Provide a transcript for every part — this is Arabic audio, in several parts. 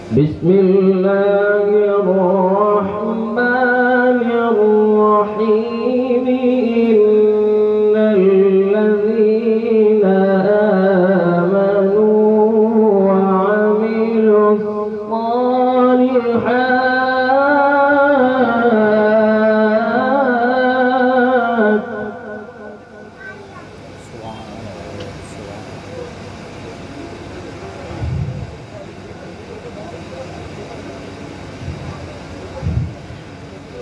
بسم الله الرحمن الرحيم. إن الذين آمنوا وعملوا الصالحات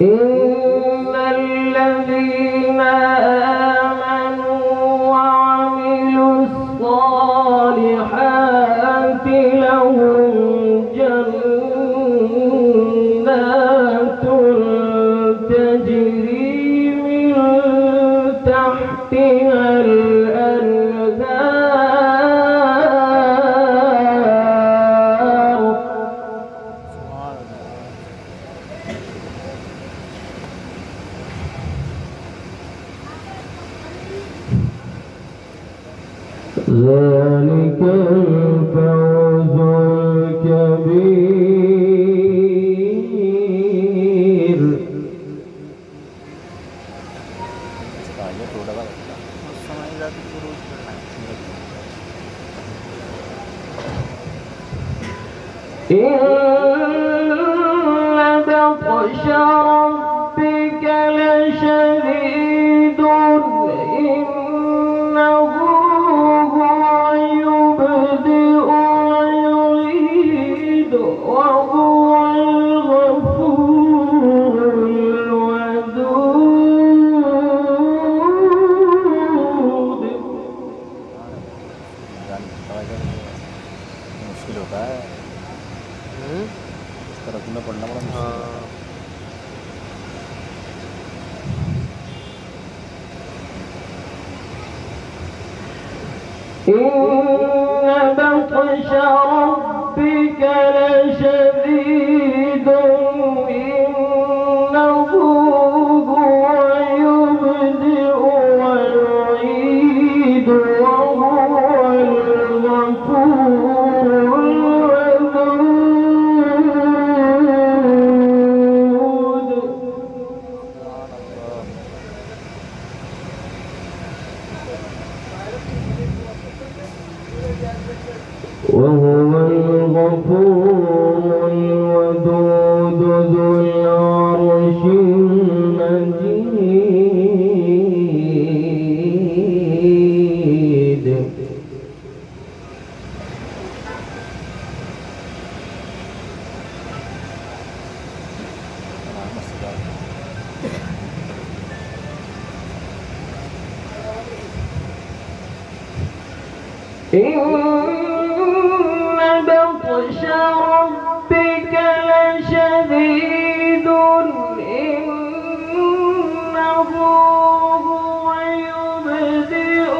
إن الذين آمنوا وعملوا الصالحات لهم جنات تجري من تحتها ذلك الفوز الكبير. إن بطش ربك لشديد إنه إن بطش ربك لشديد إنه هو يبدئ ويعيد وهو الغفور الودود. وهو الغفور الودود ذو العرش المجيد. إن بطش ربك لشديد إنه هو يبدئ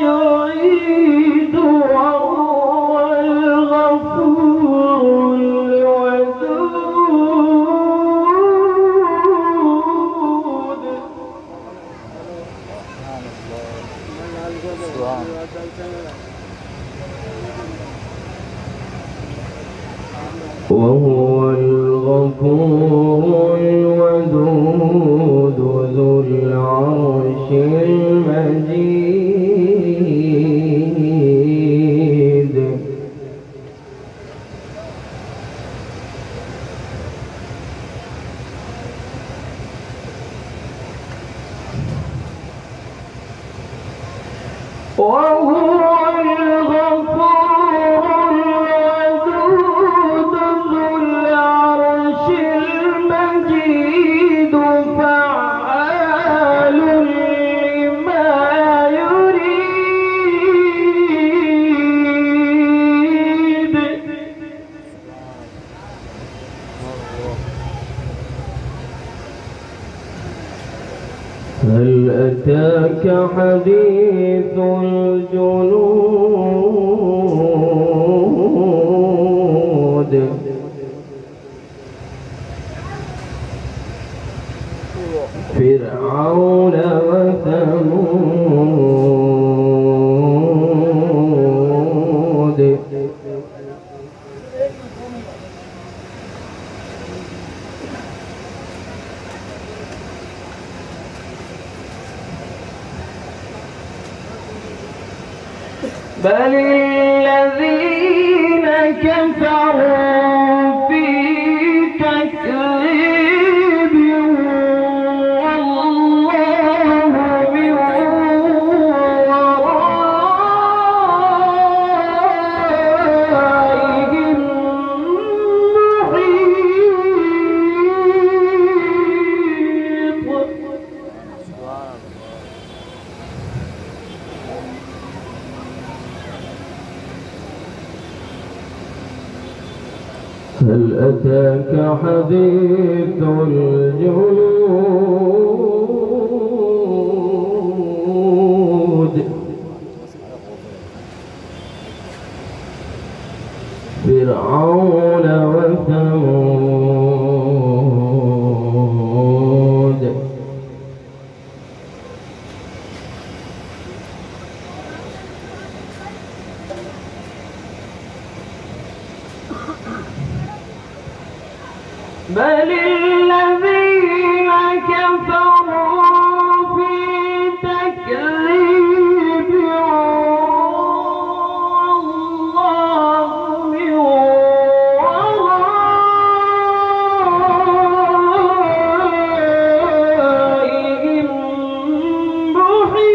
ويعيد وهو الغفور الودود. وهو الغفور الودود ذو العرش المجيد. وهو هل أتاك حديث الجنود. فرعون وثمود بل الذين كفروا في تكذيب والله من ورائهم محيط. هل أتاك حديث الجنود فرعون وثمود بل الذين كفروا في تكذيب والله من ورائهم محيط.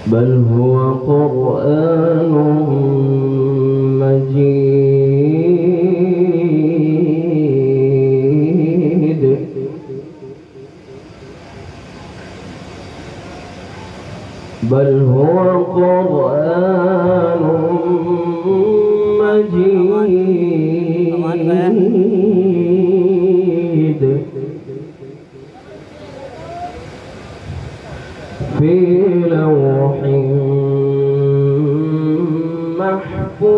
بل هو قرآن مجيد بل هو قرآن مجيد في لوح محفوظ.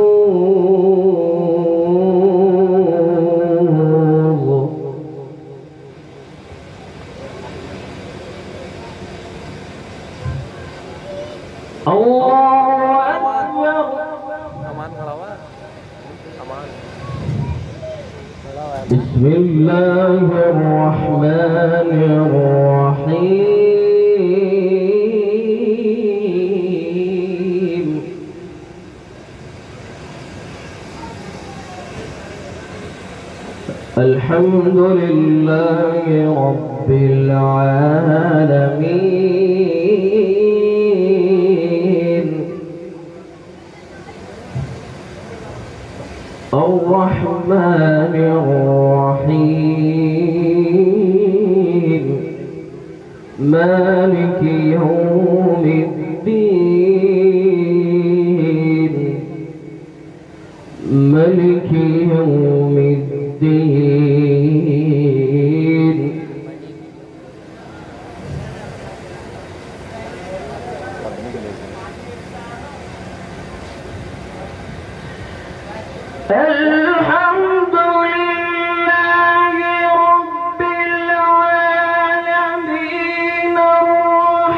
الله أكبر. بسم الله الرحمن الرحيم. الحمد لله رب العالمين الرحمن الرحيم مالك يوم الدين ملك يوم الدين. الحمد لله رب العالمين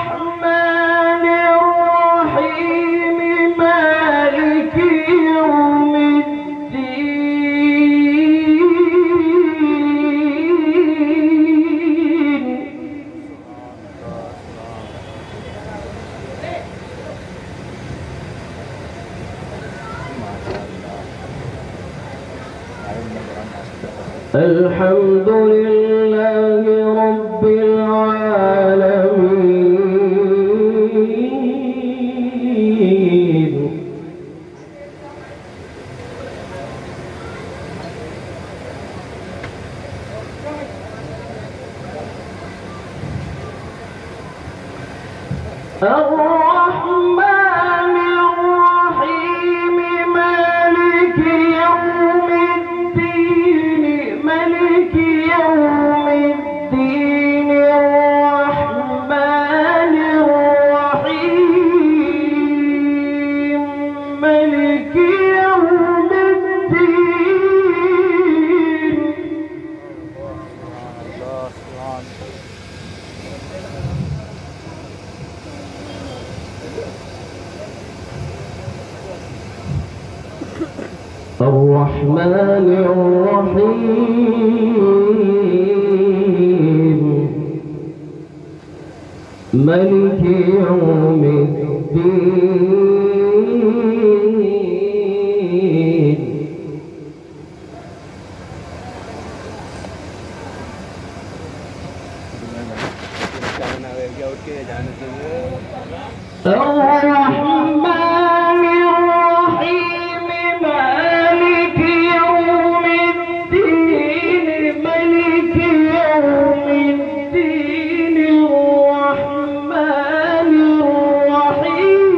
الرحمن الرحيم مالك يوم الدين. الحمد لله رب العالمين الرحمن الرحيم مالك يوم الدين ملك يوم الدين الرحمن الرحيم ملك يوم الدين. الرحمن الرحيم الرحيم ملك يوم الدين الرحمن الرحيم مالك يوم الدين ملك يوم الدين الرحمن الرحيم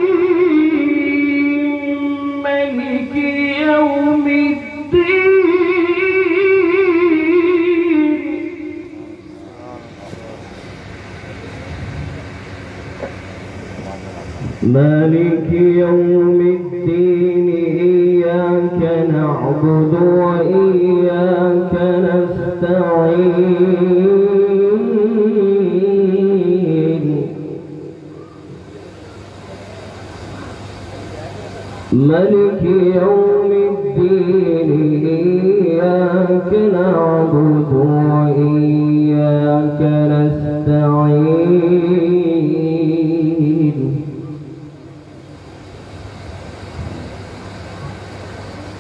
ملك يوم الدين مالك يوم الدين إياك نعبد وإياك نستعين مالك يوم الدين إياك نعبد وإياك نستعين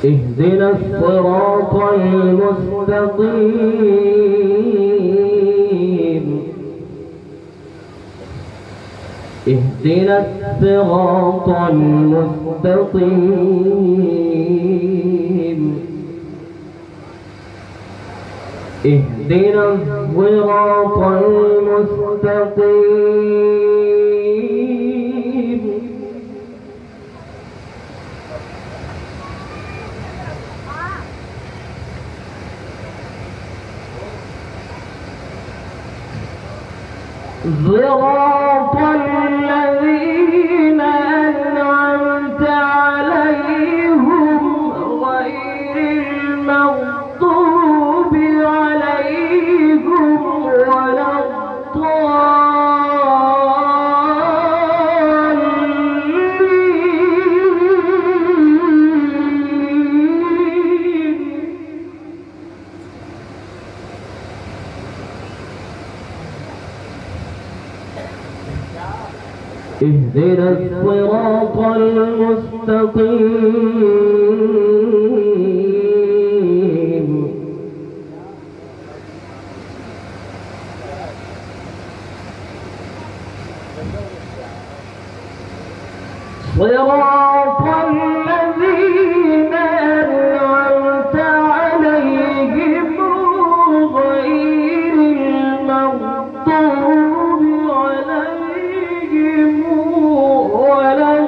اهدنا الصراط المستقيم اهدنا الصراط المستقيم اهدنا الصراط المستقيم صراط الذين أنعمت عليهم غير المغضوب عليهم ولا اهدنا الصراط المستقيم صراط الذين أنعمت عليهم غير المغضوب عليهم ولا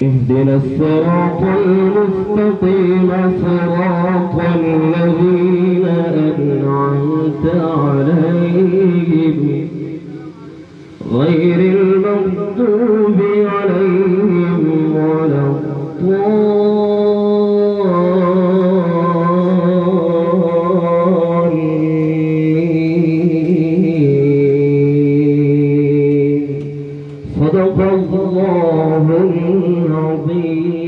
اهدنا الصراط المستقيم صراط الذين أنعمت عليهم غير المغضوب عليهم ولا الضالين صدق الله العظيم.